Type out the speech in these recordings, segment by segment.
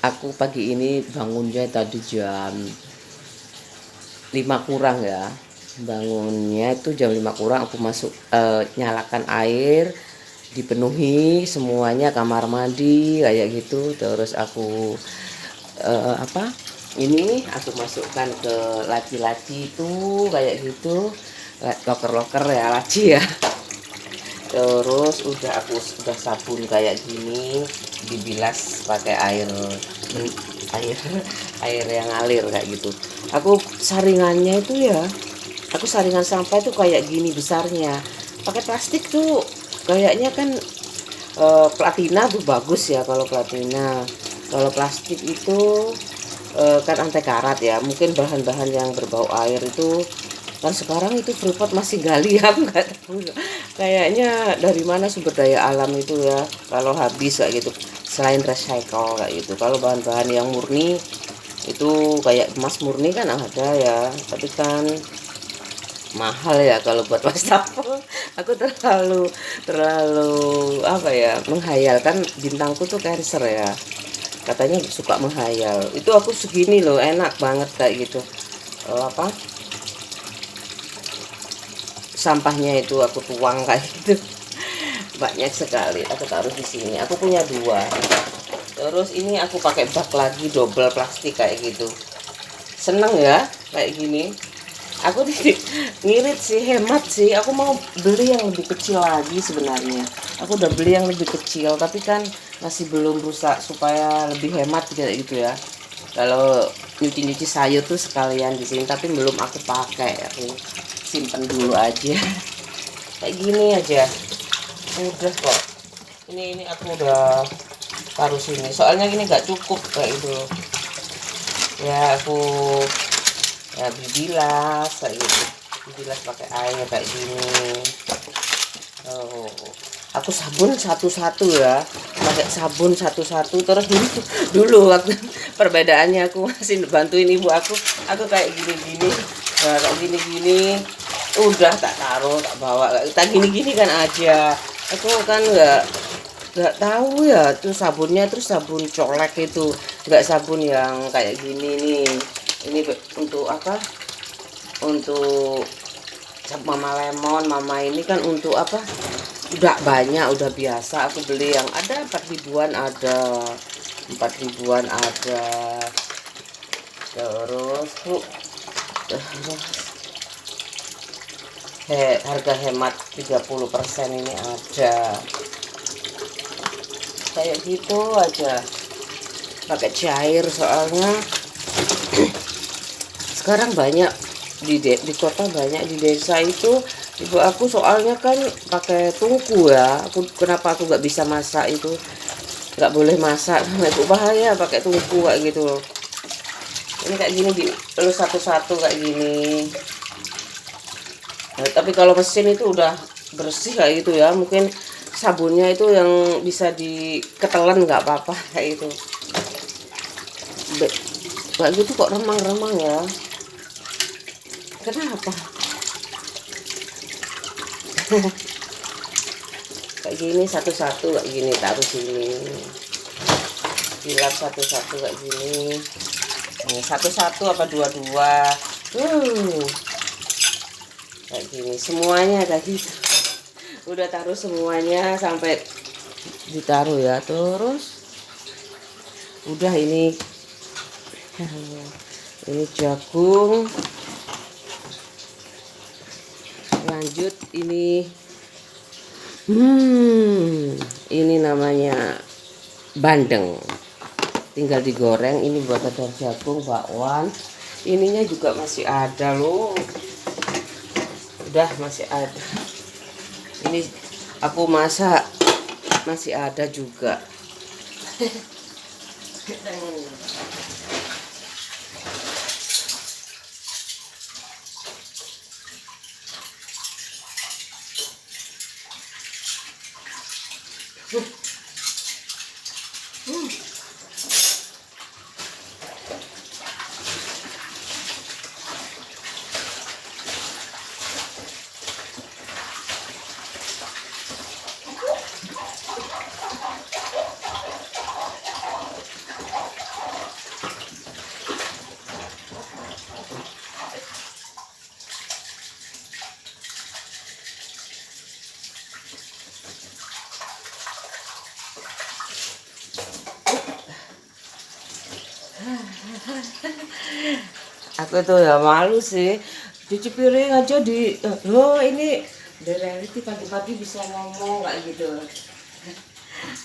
aku pagi ini bangunnya tadi jam 5 kurang ya. Bangunnya itu jam 5 kurang, aku masuk nyalakan air, dipenuhi semuanya kamar mandi kayak gitu. Terus aku apa? Ini aku masukkan ke laci-laci itu kayak gitu. Loker-loker ya, laci ya. Terus udah sabun kayak gini, dibilas pakai air air yang ngalir kayak gitu. Aku saringannya itu ya, aku saringan sampah itu kayak gini besarnya, pakai plastik tuh kayaknya kan. Platina tuh bagus ya kalau platina. Kalau plastik itu kan anti karat ya, mungkin bahan-bahan yang berbau air itu kan sekarang itu Freeport masih gali. Aku nggak tahu kayaknya dari mana sumber daya alam itu ya, kalau habis kayak gitu, selain recycle kayak gitu. Kalau bahan-bahan yang murni itu kayak emas murni kan ada ya, tapi kan mahal ya kalau buat wastafel. Aku terlalu terlalu apa ya, menghayalkan. Bintangku tuh Cancer ya, katanya suka menghayal. Itu aku segini loh, enak banget kayak gitu. Apa sampahnya itu aku tuang kayak gitu. Banyak sekali aku taruh di sini. Aku punya dua. Terus ini aku pakai bak lagi double plastik kayak gitu. Seneng ya kayak gini. Aku ngirit sih, hemat sih. Aku mau beli yang lebih kecil lagi sebenarnya. Aku udah beli yang lebih kecil, tapi kan masih belum rusak, supaya lebih hemat kayak gitu ya. Kalau nyuci-nyuci sayur tuh sekalian di sini, tapi belum aku pakai. Aku simpen dulu aja. Kayak gini aja. Udah kok. Ini aku udah taruh sini. Soalnya ini nggak cukup kayak itu. Ya aku ya dibilas kayak gitu, dibilas pakai air kayak gini. Oh, aku sabun satu-satu ya, pakai sabun satu-satu. Terus dulu waktu perbedaannya aku masih bantuin ibu aku kayak gini-gini. Nah, kayak gini-gini udah tak taruh, tak bawa, tak gini-gini kan aja. Aku kan nggak tahu ya tuh sabunnya. Terus sabun colek itu, nggak sabun yang kayak gini nih. Ini untuk apa, untuk mama lemon. Mama ini kan untuk apa, udah banyak, udah biasa. Aku beli yang ada 4 ribuan, ada 4 ribuan ada. Terus tuh harga hemat 30% ini ada kayak gitu aja, pakai cair. Soalnya sekarang banyak di kota, banyak di desa itu. Ibu aku soalnya kan pakai tungku ya. Kenapa aku nggak bisa masak itu, nggak boleh masak sama ibu, bahaya pakai tungku kayak gitu loh. Ini kayak gini dielus satu-satu kayak gini. Nah, tapi kalau mesin itu udah bersih kayak gitu ya, mungkin sabunnya itu yang bisa diketelan, nggak apa-apa kayak gitu. Kayak gitu kok remang-remang ya, kenapa? Kayak gini satu-satu kayak gini, taruh sini, dilap satu-satu kayak gini. Satu-satu apa dua-dua, kayak gini semuanya kayak gitu. Udah taruh semuanya sampai ditaruh ya. Terus udah ini jagung. Lanjut ini ini namanya bandeng, tinggal digoreng. Ini buat dadar jagung, bakwan. Ininya juga masih ada loh, udah masih ada. Ini aku masak masih ada juga. Aku tuh ya malu sih. Cuci piring aja di loh ini The Reality pagi-pagi bisa ngomong kayak gitu.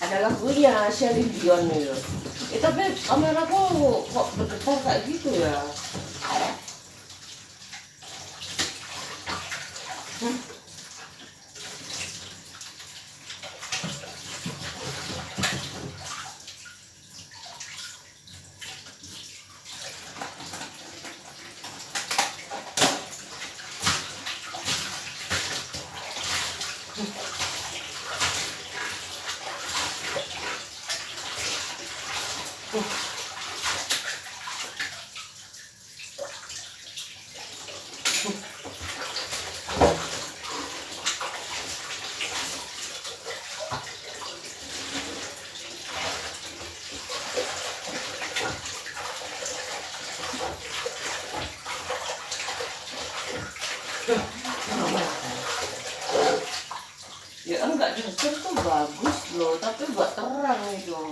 Ada lagunya Celine Dion itu. Tapi kameraku kok bergetar kayak gitu ya. Ya enggak dasar tuh bagus loh, tapi enggak terang itu.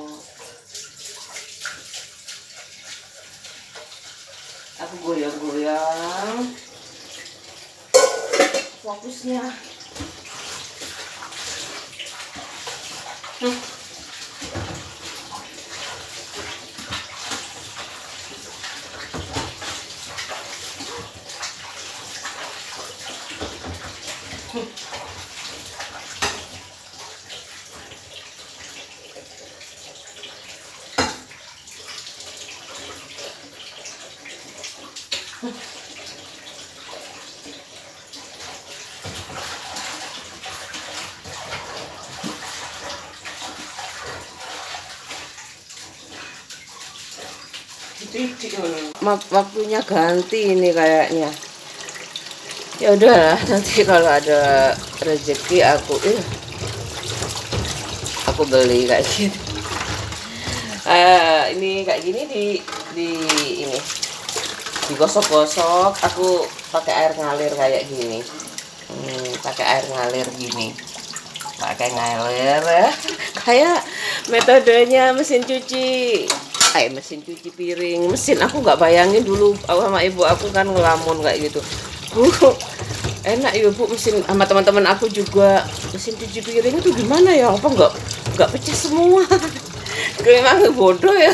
Aku goyang-goyang fokusnya. Waktunya ganti ini kayaknya. Ya udahlah, nanti kalau ada rezeki aku beli kayak gitu. Ini kayak gini di ini digosok-gosok. Aku pakai air ngalir kayak gini. Pakai air ngalir gini. Pakai ngalir kayak metodenya mesin cuci piring, aku nggak bayangin dulu sama ibu aku kan ngelamun kayak gitu. Bu, enak ya bu mesin, sama teman-teman aku juga mesin cuci piring itu gimana ya, apa nggak pecah semua. Memang bodoh ya.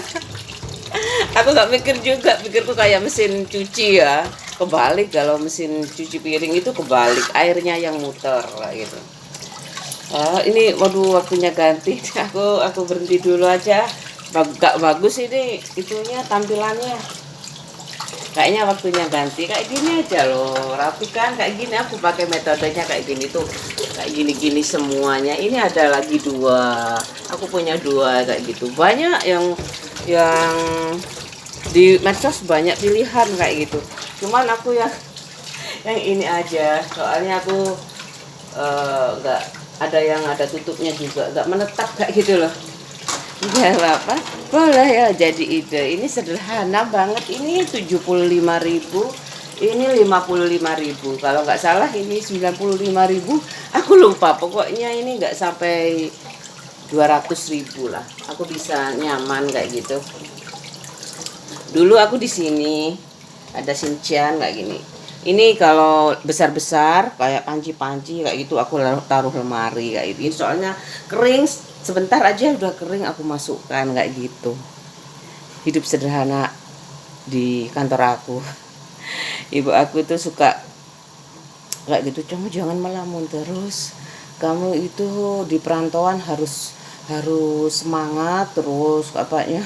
Aku nggak mikir juga, pikirku kayak mesin cuci ya, kebalik. Kalau mesin cuci piring itu kebalik, airnya yang muter kayak gitu. Ini waduh waktunya ganti. Aku berhenti dulu aja. Gak bagus ini itunya tampilannya. Kayaknya waktunya ganti. Kayak gini aja loh, rapi kan kayak gini. Aku pakai metodenya kayak gini tuh, kayak gini-gini semuanya. Ini ada lagi 2. Aku punya 2 kayak gitu. Banyak yang di medsos banyak pilihan kayak gitu. Cuman aku yang ini aja. Soalnya aku nggak ada yang ada tutupnya juga, nggak menetap kayak gitu loh. Ya apa boleh ya jadi ide. Ini sederhana banget, ini 75.000, ini 55.000 kalau nggak salah, ini 95.000, aku lupa. Pokoknya ini nggak sampai 200.000 lah, aku bisa nyaman kayak gitu. Dulu aku di sini ada Shinchan kayak gini. Ini kalau besar-besar kayak panci-panci kayak gitu aku taruh lemari kayak gitu. Soalnya kering, sebentar aja udah kering aku masukkan kayak gitu. Hidup sederhana di kantor aku. Ibu aku tuh suka kayak gitu, kamu jangan melamun terus. Kamu itu di perantauan harus semangat terus apanya.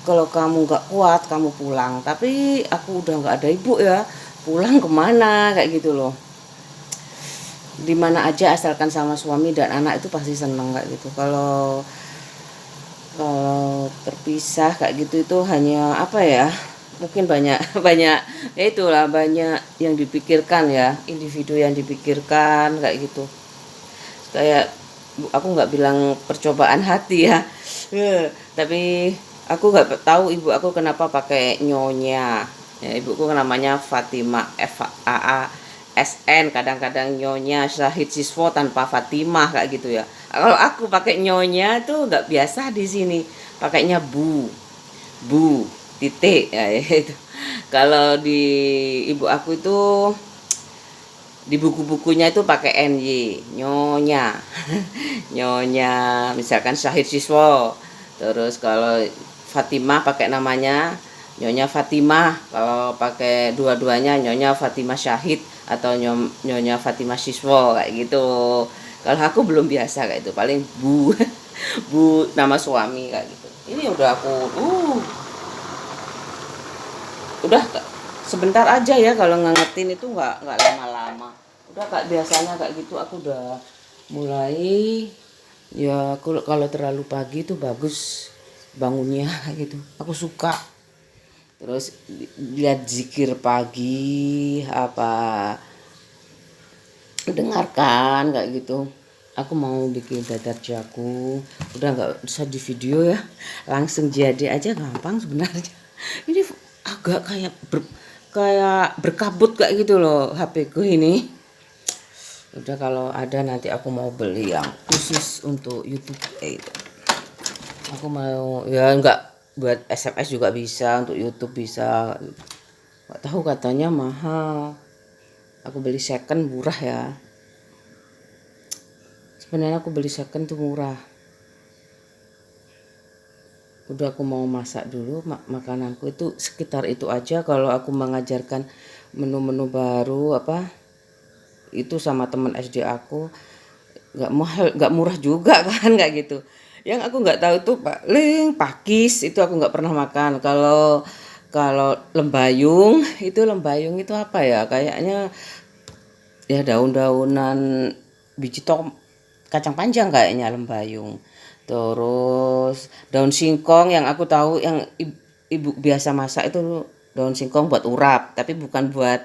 Kalau kamu nggak kuat kamu pulang. Tapi aku udah nggak ada ibu ya. Pulang kemana kayak gitu loh. Dimana aja asalkan sama suami dan anak itu pasti seneng kayak gitu. Kalau terpisah kayak gitu itu hanya apa ya, mungkin banyak ya itulah, banyak yang dipikirkan ya, individu yang dipikirkan kayak gitu. Kayak aku nggak bilang percobaan hati ya. Tapi aku nggak tahu ibu aku kenapa pakai nyonya ya. Ibuku namanya Fatima, FAASN, kadang-kadang Nyonya Syahid Siswo tanpa Fatimah kayak gitu ya. Kalau aku pakai nyonya tuh nggak biasa di sini, pakainya bu titik ya, itu. Kalau di ibu aku itu di buku-bukunya itu pakai NY, nyonya. Nyonya, misalkan Syahid Siswo. Terus kalau Fatimah pakai namanya Nyonya Fatimah. Kalau pakai dua-duanya Nyonya Fatimah Syahid atau Nyonya Fatimah Siswo kayak gitu. Kalau aku belum biasa kayak itu, paling Bu. Bu nama suami kayak gitu. Ini udah aku udah sebentar aja ya, kalau ngangetin itu nggak lama-lama. Udah kak, biasanya kayak gitu aku udah mulai ya. Kalau terlalu pagi itu bagus bangunnya gitu, aku suka. Terus lihat zikir pagi apa, dengarkan kayak gitu. Aku mau bikin dadar jagung, udah nggak usah di video ya, langsung jadi aja, gampang sebenarnya. Ini agak kayak berkabut kayak gitu loh HP ku ini. Udah, kalau ada nanti aku mau beli yang khusus untuk YouTube itu. Aku mau ya, nggak buat SMS juga bisa, untuk YouTube bisa. Nggak tahu, katanya mahal. Aku beli second murah ya. Sebenarnya aku beli second tuh murah. Udah, aku mau masak dulu makananku itu sekitar itu aja. Kalau aku mengajarkan menu-menu baru apa itu sama teman SD aku, nggak mahal, nggak murah juga kan kayak gitu. Yang aku nggak tahu tuh paling pakis, itu aku nggak pernah makan. Kalau kalau lembayung itu apa ya, kayaknya ya daun-daunan biji kacang panjang kayaknya lembayung. Terus daun singkong yang aku tahu, yang ibu biasa masak itu daun singkong buat urap, tapi bukan buat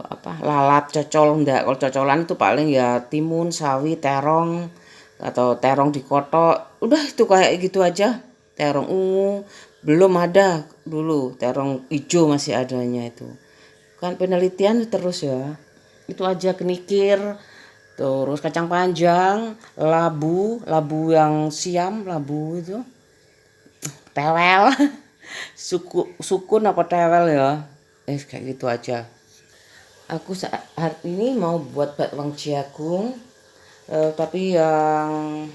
apa lalap cocol, enggak. Kalau cocolan itu paling ya timun, sawi, terong, atau terong dikotok. Udah, itu kayak gitu aja. Terong ungu belum ada dulu, terong hijau masih adanya itu. Kan penelitian terus ya. Itu aja, kenikir, terus kacang panjang, labu yang siam, labu itu, tewel, sukun apa tewel ya. Kayak gitu aja. Aku saat ini mau buat bakwan jagung, tapi yang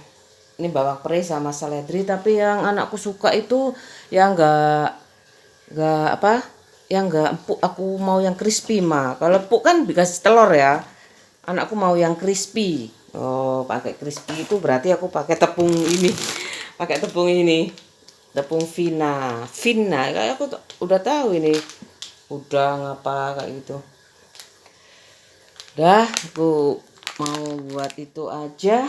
ini bawang pre sama seledri, tapi yang anakku suka itu yang enggak apa, yang enggak empuk. Aku mau yang crispy mah. Kalau empuk kan dikasih telur ya. Anakku mau yang crispy. Oh, pakai crispy itu berarti aku pakai tepung ini. Pakai tepung ini. Tepung Vina. Kayak aku udah tahu ini. Udah ngapa kayak gitu. Dah, aku mau buat itu aja.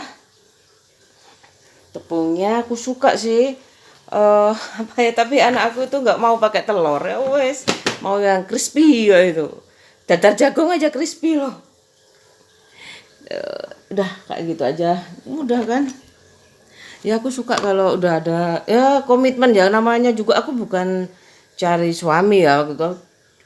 Tepungnya aku suka sih. Apa ya, tapi anak aku itu nggak mau pakai telur ya wes, mau yang crispy ya itu. Dadar jagung aja crispy loh. Udah kayak gitu aja, mudah kan. Ya aku suka kalau udah ada ya komitmen ya, namanya juga aku bukan cari suami ya gitu.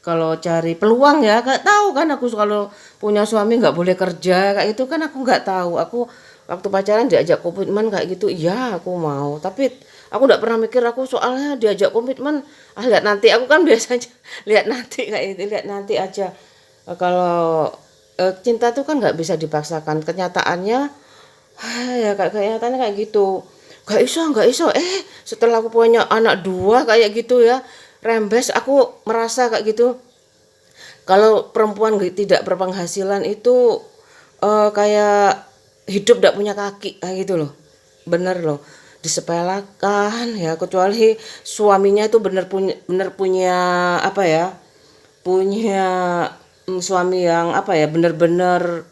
Kalau cari peluang ya gak tahu kan, aku kalau punya suami nggak boleh kerja kayak itu kan, aku nggak tahu. Aku waktu pacaran diajak komitmen kayak gitu, iya aku mau, tapi aku nggak pernah mikir aku soalnya diajak komitmen, lihat nanti. Aku kan biasanya lihat nanti kayak itu, lihat nanti aja. Kalau cinta tuh kan nggak bisa dipaksakan, kenyataannya ya kayak kenyataannya kayak gitu. Nggak iso. Setelah aku punya anak dua kayak gitu ya, rembes, aku merasa kayak gitu. Kalau perempuan tidak berpenghasilan itu kayak hidup tidak punya kaki kayak gitu loh. Bener loh, disepelekan ya, kecuali suaminya itu bener punya apa ya, punya suami yang apa ya, bener-bener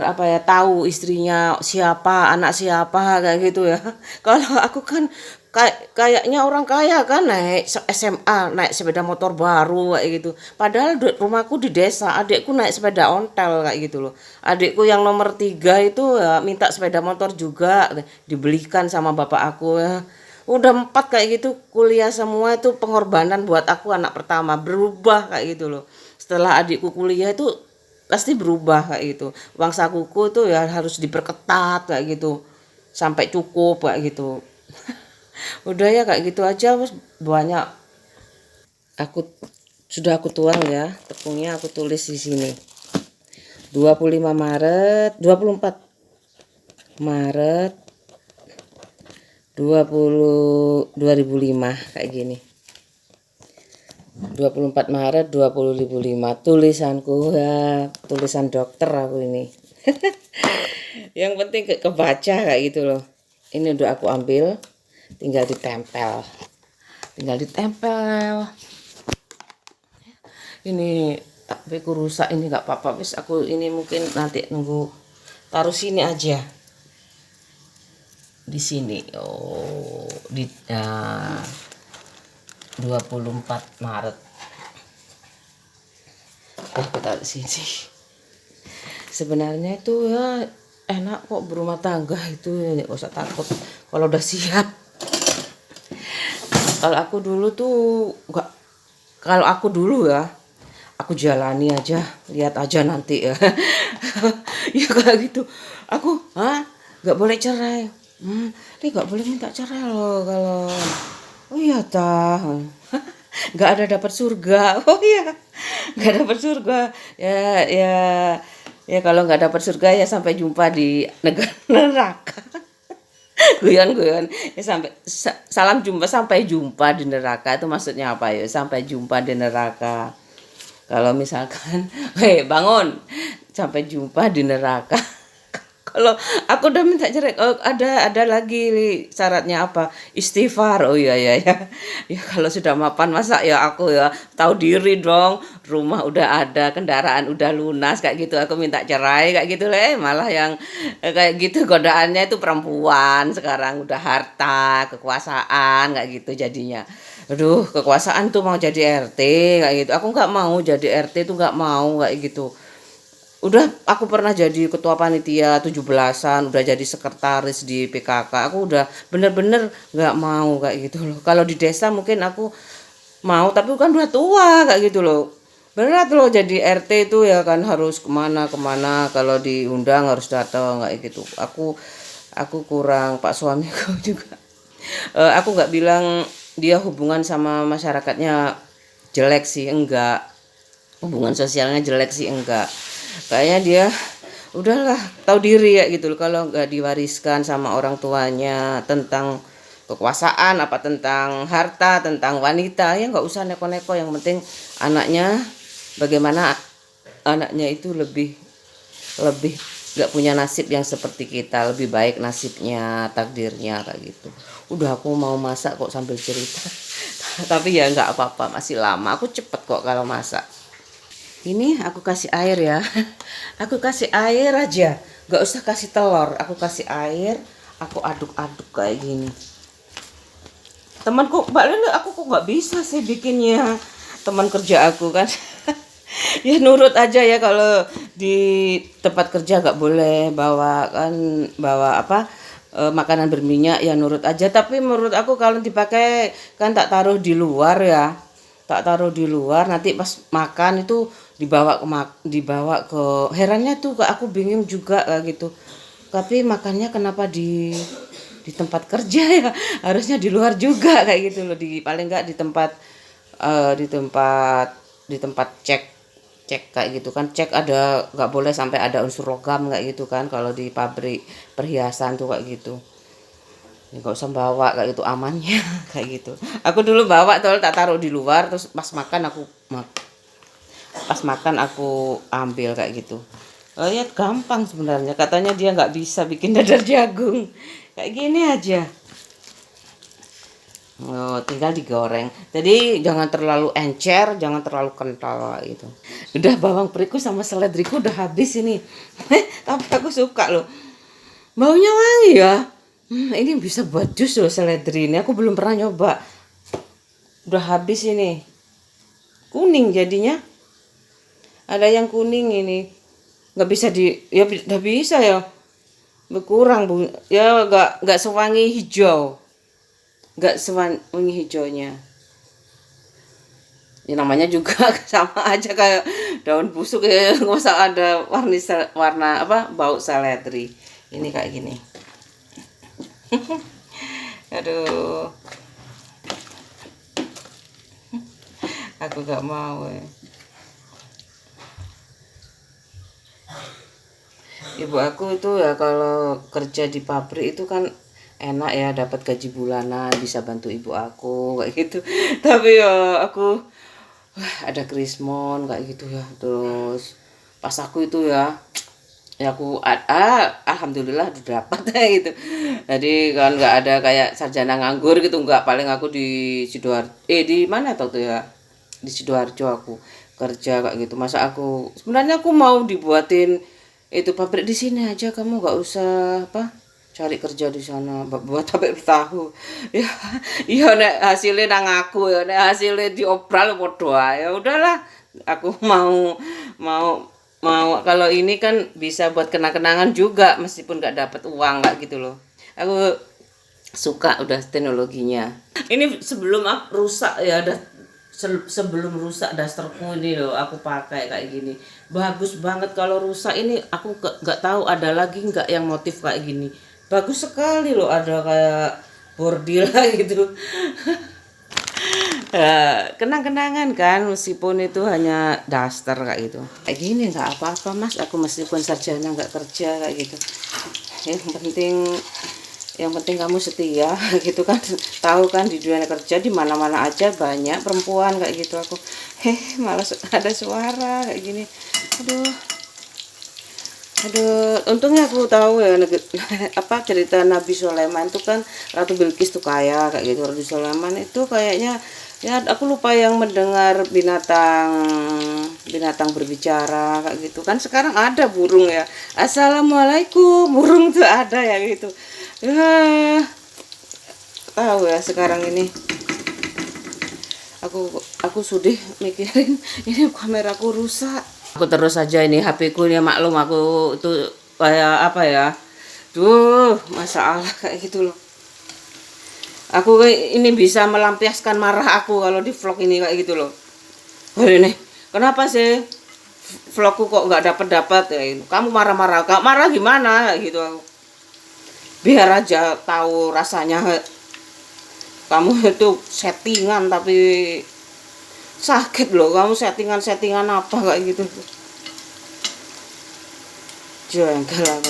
apa ya, tahu istrinya siapa, anak siapa kayak gitu ya. Kalau aku kan kayaknya orang kaya kan, naik SMA, naik sepeda motor baru kayak gitu. Padahal rumahku di desa, adikku naik sepeda ontel kayak gitu loh. Adikku yang nomor 3 itu ya, minta sepeda motor juga dibelikan sama bapak aku ya. Udah 4 kayak gitu, kuliah semua. Itu pengorbanan buat aku, anak pertama, berubah kayak gitu loh. Setelah adikku kuliah itu pasti berubah kayak gitu. Uang sakuku tuh ya harus diperketat kayak gitu sampai cukup kayak gitu. Udah ya kayak gitu aja, Bos. Banyak aku sudah aku tuang ya, tepungnya aku tulis di sini. 25 Maret, 24 Maret 2005 kayak gini. 24 Maret 2005 tulisanku ya, tulisan dokter aku ini. Yang penting kebaca kayak gitu loh. Ini udah aku ambil, tinggal ditempel. Tinggal ditempel. Ini tapi aku rusak ini nggak apa-apa, wis aku ini mungkin nanti nunggu taruh sini aja. Di sini. Oh, di 24 Maret. Aku taruh sini. Sebenarnya itu ya enak kok berumah tangga itu, ya nggak usah takut kalau udah siap. Kalau aku dulu tuh nggak, kalau aku dulu ya aku jalani aja, lihat aja nanti ya. Ya kayak gitu. Aku nggak boleh cerai. Ini nggak boleh minta cerai loh kalau. Oh iya tah. Nggak ada dapat surga. Oh iya, nggak dapat surga. Ya ya ya kalau nggak dapat surga ya sampai jumpa di negara neraka. Guyon ya, sampai salam jumpa, sampai jumpa di neraka itu maksudnya apa ya? Sampai jumpa di neraka. Kalau misalkan, hei bangun, sampai jumpa di neraka. Kalau aku udah minta cerai, oh, ada lagi syaratnya apa? Istighfar. Oh iya ya ya. Ya kalau sudah mapan masa ya aku ya tahu diri dong. Rumah udah ada, kendaraan udah lunas kayak gitu. Aku minta cerai kayak gitu malah yang kayak gitu godaannya itu perempuan. Sekarang udah harta, kekuasaan kayak gitu jadinya. Aduh, kekuasaan tuh mau jadi RT kayak gitu. Aku nggak mau jadi RT tuh, nggak mau kayak gitu. Udah aku pernah jadi ketua panitia 17-an, udah jadi sekretaris di PKK. Aku udah bener-bener nggak mau kayak gitu loh. Kalau di desa mungkin aku mau, tapi kan udah tua kayak gitu loh. Berat loh jadi RT itu ya kan, harus kemana-kemana, kalau diundang harus datang kayak gitu. Aku kurang, Pak suamiku juga. Aku nggak bilang dia hubungan sama masyarakatnya jelek sih, enggak. Hubungan sosialnya jelek sih enggak. Kayaknya dia udahlah tahu diri ya gitu loh, kalau nggak diwariskan sama orang tuanya tentang kekuasaan, apa tentang harta, tentang wanita, ya nggak usah neko-neko. Yang penting anaknya bagaimana, anaknya itu lebih lebih nggak punya nasib yang seperti kita, lebih baik nasibnya, takdirnya kayak gitu. Udah aku mau masak kok sambil cerita. Tapi ya nggak apa-apa, masih lama, aku cepet kok kalau masak. Ini aku kasih air ya. Aku kasih air aja, nggak usah kasih telur. Aku kasih air, aku aduk-aduk kayak gini. Temanku, Mbak Lele, aku kok nggak bisa sih bikinnya. Teman kerja aku kan. Ya nurut aja ya, kalau di tempat kerja nggak boleh bawa kan, bawa apa, makanan berminyak, ya nurut aja. Tapi menurut aku kalau dipakai kan tak taruh di luar ya, tak taruh di luar, nanti pas makan itu dibawa ke, herannya tuh aku bingung juga kayak gitu. Tapi makannya kenapa di tempat kerja ya, harusnya di luar juga kayak gitu loh, di paling enggak di tempat di tempat cek cek kayak gitu kan, cek ada, nggak boleh sampai ada unsur logam kayak gitu kan kalau di pabrik perhiasan tuh kayak gitu. Ya, nggak usah bawa kayak gitu amannya. Kayak gitu aku dulu bawa tuh, tak taruh di luar, terus pas makan aku ambil kayak gitu. Oh ya gampang sebenarnya, katanya dia nggak bisa bikin dadar jagung kayak gini aja. Oh, tinggal digoreng. Jadi jangan terlalu encer, jangan terlalu kental gitu. Udah bawang periku sama seledriku udah habis ini. Tapi aku suka loh. Baunya wangi ya. Ini bisa buat jus loh seledri ini. Aku belum pernah nyoba. Udah habis ini. Kuning jadinya. Ada yang kuning ini. Nggak bisa ya udah bisa ya. Berkurang bu. Ya nggak sewangi hijau. Nggak sewangi hijaunya. Ya namanya juga sama aja kayak daun busuk ya, masa ada warna apa, bau seledri. Ini kayak gini. Aduh, aku gak mau ya. Ibu aku itu ya kalau kerja di pabrik itu kan enak ya, dapat gaji bulanan, bisa bantu ibu aku kayak gitu. Tapi ya aku ada krismon kayak gitu ya. Terus pas aku itu ya aku alhamdulillah udah dapat gitu. Jadi kan nggak ada kayak sarjana nganggur gitu, nggak. Paling aku di Sidoarjo, di mana tau tuh ya, di Sidoarjo aku kerja kayak gitu. Masa aku sebenarnya aku mau dibuatin itu pabrik di sini aja, kamu nggak usah apa cari kerja di sana buat pabrik tahu ya. Iya nek hasilnya nang aku ya, nek hasilnya diobral podo ae. Ya udahlah, aku mau mau kalau ini kan bisa buat kenang-kenangan juga meskipun nggak dapat uang nggak gitu loh. Aku suka udah teknologinya. Ini sebelum rusak ya, sebelum rusak dasterku ini loh aku pakai kayak gini. Bagus banget. Kalau rusak ini aku nggak tahu ada lagi nggak yang motif kayak gini. Bagus sekali loh, ada kayak bordil gitu. Kenang-kenangan kan meskipun itu hanya daster kayak gitu. Kayak gini nggak apa-apa mas, aku meskipun sarjana nggak kerja kayak gitu. Yang penting kamu setia gitu kan. Tahu kan di dunia kerja di mana-mana aja banyak perempuan kayak gitu. Aku malah ada suara kayak gini. Aduh, untungnya aku tahu ya apa cerita Nabi Sulaiman itu kan, Ratu Bilqis tuh kaya kayak gitu. Ratu Sulaiman itu kayaknya ya aku lupa yang mendengar binatang berbicara kayak gitu kan. Sekarang ada burung ya, assalamualaikum, burung tuh ada ya gitu ya. Tahu ya sekarang ini aku sudah mikirin ini kameraku rusak. Aku terus saja ini HP ku ya, maklum aku itu kayak apa ya, masalah kayak gitu loh. Aku ini bisa melampiaskan marah aku kalau di vlog ini kayak gitu loh. Ini kenapa sih vlogku kok nggak dapat ya? Kamu marah-marah, gak marah gimana gitu aku. Biar aja tahu rasanya kamu itu settingan, tapi sakit loh kamu settingan apa kayak gitu. Jengkel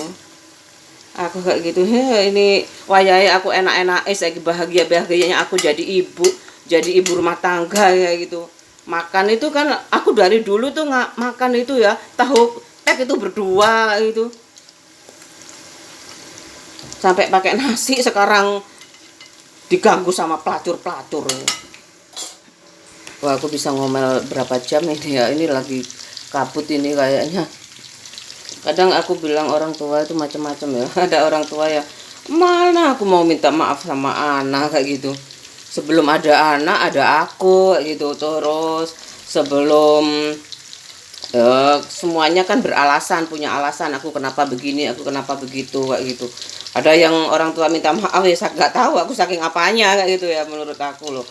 aku kayak gitu. Ini wayahe aku enak-enak lagi bahagianya aku jadi ibu rumah tangga ya gitu. Makan itu kan aku dari dulu tuh nggak makan itu ya, tahu itu berdua gitu. Sampai pakai nasi sekarang diganggu sama pelacur-pelacur. Wah, aku bisa ngomel berapa jam ini ya. Ini lagi kabut ini kayaknya. Kadang aku bilang orang tua itu macam-macam ya. Ada orang tua ya, mana aku mau minta maaf sama anak kayak gitu. Sebelum ada anak ada aku kayak gitu. Terus sebelum semuanya kan beralasan, punya alasan aku kenapa begini, aku kenapa begitu kayak gitu. Ada yang orang tua minta maaf ya saya nggak tahu aku saking apanya kayak gitu ya, menurut aku loh.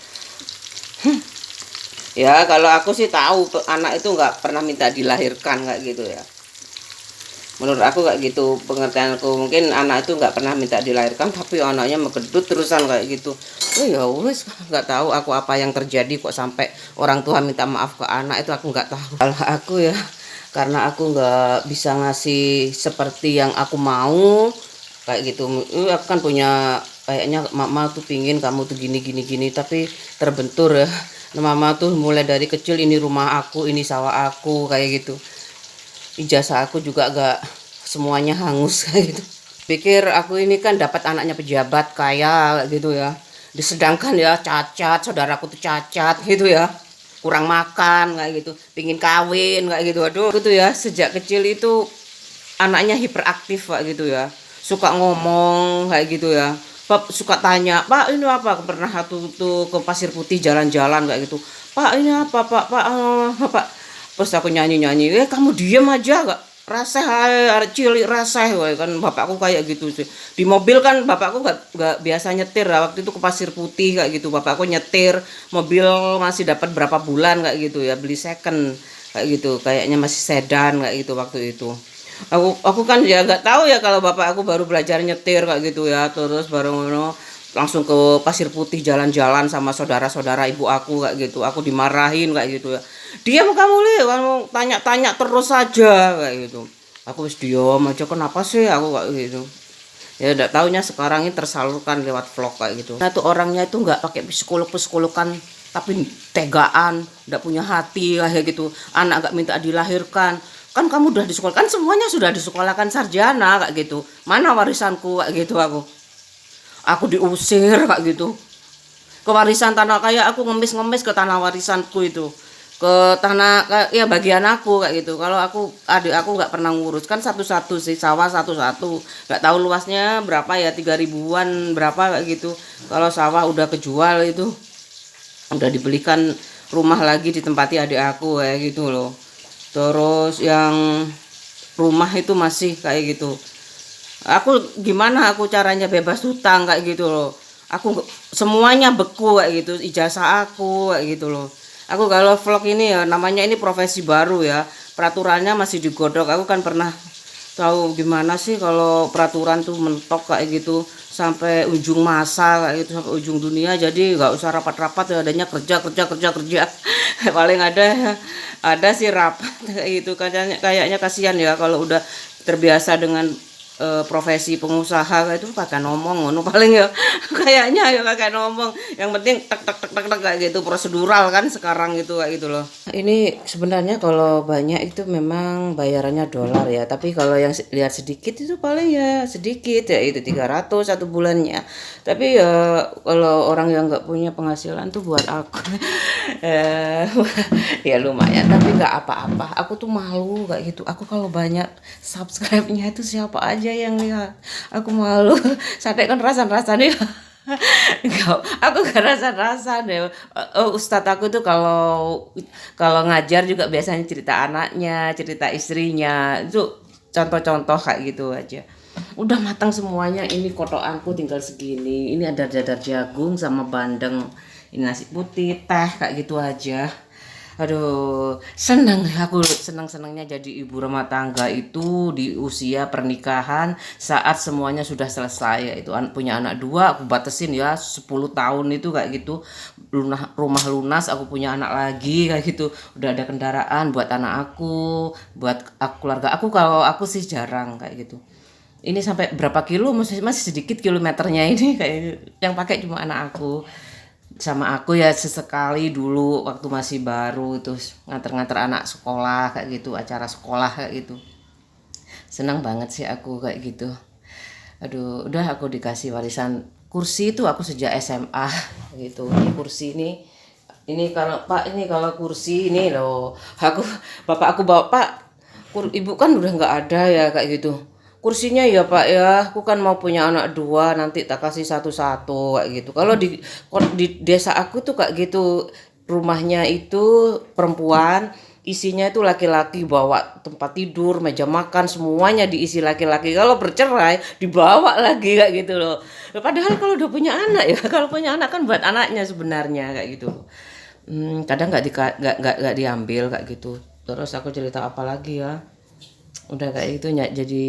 Ya kalau aku sih tahu anak itu nggak pernah minta dilahirkan kayak gitu ya. Menurut aku kayak gitu pengertianku. Mungkin anak itu nggak pernah minta dilahirkan, tapi anaknya megedut terusan kayak gitu. Oh ya wes, nggak tahu aku apa yang terjadi kok sampai orang tua minta maaf ke anak, itu aku nggak tahu. Kalau aku ya karena aku nggak bisa ngasih seperti yang aku mau kayak gitu. Aku kan punya kayaknya mama tuh pingin kamu tuh gini gini gini, tapi terbentur ya. Mama tuh mulai dari kecil ini rumah aku, ini sawah aku kayak gitu. Ijazah aku juga gak semuanya hangus kayak gitu. Pikir aku ini kan dapat anaknya pejabat kaya gitu ya. Disedangkan ya cacat, saudaraku tuh cacat gitu ya. Kurang makan kayak gitu, pingin kawin kayak gitu. Aduh, aku tuh ya sejak kecil itu anaknya hiperaktif kayak gitu ya. Suka ngomong kayak gitu ya. Suka tanya, Pak ini apa? Pernah tuh ke Pasir Putih jalan-jalan kayak gitu. Pak ini apa Pak? Terus aku nyanyi-nyanyi, kamu diem aja gak? Raseh cilik raseh kan bapakku kayak gitu sih. Di mobil kan bapakku gak biasa nyetir. Waktu itu ke Pasir Putih kayak gitu. Bapakku nyetir mobil masih dapat berapa bulan kayak gitu ya, beli second kayak gitu. Kayaknya masih sedan kayak gitu waktu itu. Aku kan ya gak tahu ya kalau bapak aku baru belajar nyetir kayak gitu ya. Terus baru ngono langsung ke Pasir Putih jalan-jalan sama saudara-saudara ibu aku kayak gitu. Aku dimarahin kayak gitu ya. Diam kamu Li, kamu tanya-tanya terus saja kayak gitu. Aku wis diam aja, kenapa sih aku kayak gitu. Ya udah taunya sekarang ini tersalurkan lewat vlog kayak gitu. Nah tuh orangnya itu nggak pakai psikolog-psikologan, tapi tegaan, nggak punya hati kayak gitu. Anak nggak minta dilahirkan, kan kamu udah disekolahkan, kan semuanya sudah disekolahkan sarjana kayak gitu. Mana warisanku kayak gitu aku diusir kayak gitu. Ke warisan tanah, kayak aku ngemis-ngemis ke tanah warisanku itu, ke tanah ya bagian aku kayak gitu. Kalau adik aku nggak pernah ngurus, kan satu-satu sih, sawah satu-satu, nggak tahu luasnya berapa ya, 3 ribuan berapa kayak gitu. Kalau sawah udah kejual itu, udah dibelikan rumah lagi ditempati adik aku kayak gitu loh. Terus yang rumah itu masih kayak gitu. Aku gimana aku caranya bebas hutang kayak gitu loh. Aku semuanya beku kayak gitu, ijazah aku kayak gitu loh. Aku kalau vlog ini ya namanya ini profesi baru ya. Peraturannya masih digodok. Aku kan pernah tahu gimana sih kalau peraturan tuh mentok kayak gitu sampai ujung masa kayak gitu, sampai ujung dunia. Jadi nggak usah rapat-rapat ya, adanya kerja kerja kerja kerja. Paling ada sih rapat kayak gitu. Kayaknya kasihan ya kalau udah terbiasa dengan profesi pengusaha itu pakai ngomong ngono paling ya. Kayaknya ya pakai ngomong, yang penting tek tek tek tek tek kayak gitu, prosedural kan sekarang gitu kayak gitu loh. Ini sebenarnya kalau banyak itu memang bayarannya dolar ya, tapi kalau yang lihat sedikit itu paling ya sedikit ya, itu 300 satu bulannya. Tapi ya kalau orang yang nggak punya penghasilan tuh buat aku ya lumayan, tapi nggak apa-apa. Aku tuh malu kayak gitu. Aku kalau banyak subscribe-nya itu siapa aja yang lihat, aku malu. Sampai kan rasanya enggak, aku gak rasa deh. Ustadz aku tuh kalau kalau ngajar juga biasanya cerita anaknya, cerita istrinya, itu contoh-contoh kayak gitu aja. Udah matang semuanya, ini kotokanku tinggal segini. Ini ada dadar jagung sama bandeng, ini nasi putih, teh kayak gitu aja. Aduh, senangnya jadi ibu rumah tangga itu di usia pernikahan, saat semuanya sudah selesai. Itu punya anak 2, aku batasin ya 10 tahun itu kayak gitu. Rumah lunas, aku punya anak lagi kayak gitu. Udah ada kendaraan buat anak aku, buat keluarga aku. Kalau aku sih jarang kayak gitu. Ini sampai berapa kilo, masih sedikit kilometernya ini, kayak yang pakai cuma anak aku sama aku ya, sesekali dulu waktu masih baru itu nganter-nganter anak sekolah kayak gitu, acara sekolah kayak gitu. Senang banget sih aku kayak gitu. Aduh, udah aku dikasih warisan kursi itu aku sejak SMA gitu. Ini kursi ini kalau Pak, ini kalau kursi ini loh, bapak aku bawa Pak, ibu kan udah nggak ada ya kayak gitu. Kursinya ya Pak ya, aku kan mau punya anak 2, nanti tak kasih satu-satu kayak gitu. Kalau di desa aku tuh kayak gitu, rumahnya itu perempuan, isinya itu laki-laki, bawa tempat tidur, meja makan, semuanya diisi laki-laki. Kalau bercerai dibawa lagi kayak gitu loh. Padahal kalau udah punya anak ya, kalau punya anak kan buat anaknya sebenarnya kayak gitu. Kadang nggak diambil kayak gitu. Terus aku cerita apa lagi ya, udah kayak gitu ya. Jadi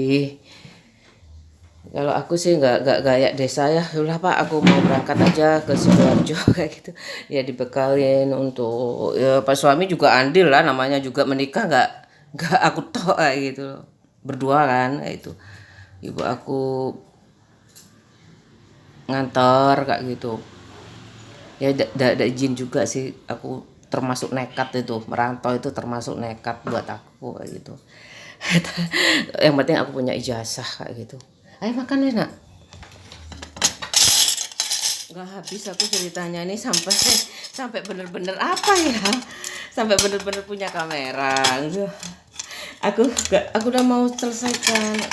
kalau aku sih nggak kayak desa ya. Udah Pak, aku mau berangkat aja ke Sidoarjo kayak gitu ya, dibekalin untuk ya. Pak suami juga andil lah, namanya juga menikah, nggak aku tok kayak gitu, berdua kan kayak itu. Ibu aku ngantor kayak gitu ya, ada izin juga sih. Aku termasuk nekat, itu merantau itu termasuk nekat buat aku kayak gitu. Yang penting aku punya ijazah kayak gitu. Ayo makan ya nak. Nggak habis aku ceritanya ini, sampai bener-bener apa ya, sampai bener-bener punya kamera. Aku udah mau selesaikan.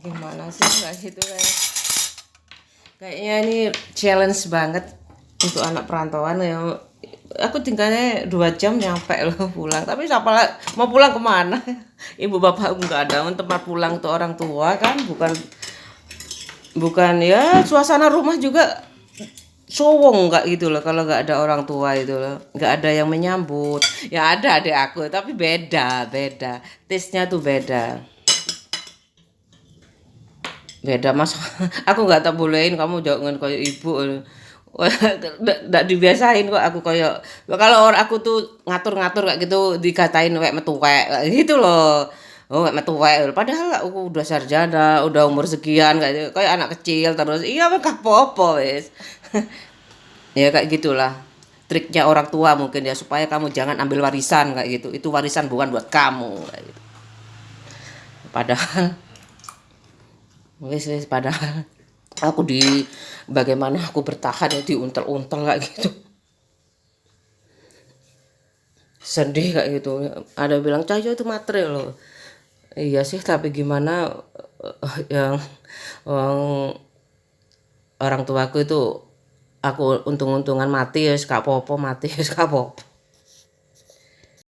Gimana sih nggak gitu kan? Kayaknya ini challenge banget untuk anak perantauan ya. Aku tinggalnya 2 jam nyampe loh pulang. Tapi siapa mau pulang kemana? Ibu bapak nggak ada tempat pulang tuh, orang tua kan, bukan ya, suasana rumah juga sowong nggak gitu loh kalau nggak ada orang tua itu loh, nggak ada yang menyambut. Ya ada adik aku, tapi beda taste-nya tuh beda. Beda Mas, aku nggak tak bolehin kamu jangan kayak ibu. Wah, nggak dibiasain kok aku kayak kalau orang aku tuh ngatur-ngatur kayak gitu dikatain wek metuwek kayak gitu loh. Oh, wek metuwek padahal aku udah sarjana, udah umur sekian kayak anak kecil terus. Iya wek apa-apa wis. Ya kayak gitulah. Triknya orang tua mungkin ya supaya kamu jangan ambil warisan kayak gitu. Itu warisan bukan buat kamu kayak gitu. Padahal wis padahal aku bagaimana aku bertahan ya diuntel-untel kayak gitu. Sedih kayak gitu. Ada bilang Cahyo itu matre loh. Iya sih tapi gimana yang orang tuaku itu aku untung-untungan mati ya gak apa-apa mati ya gak apa-apa.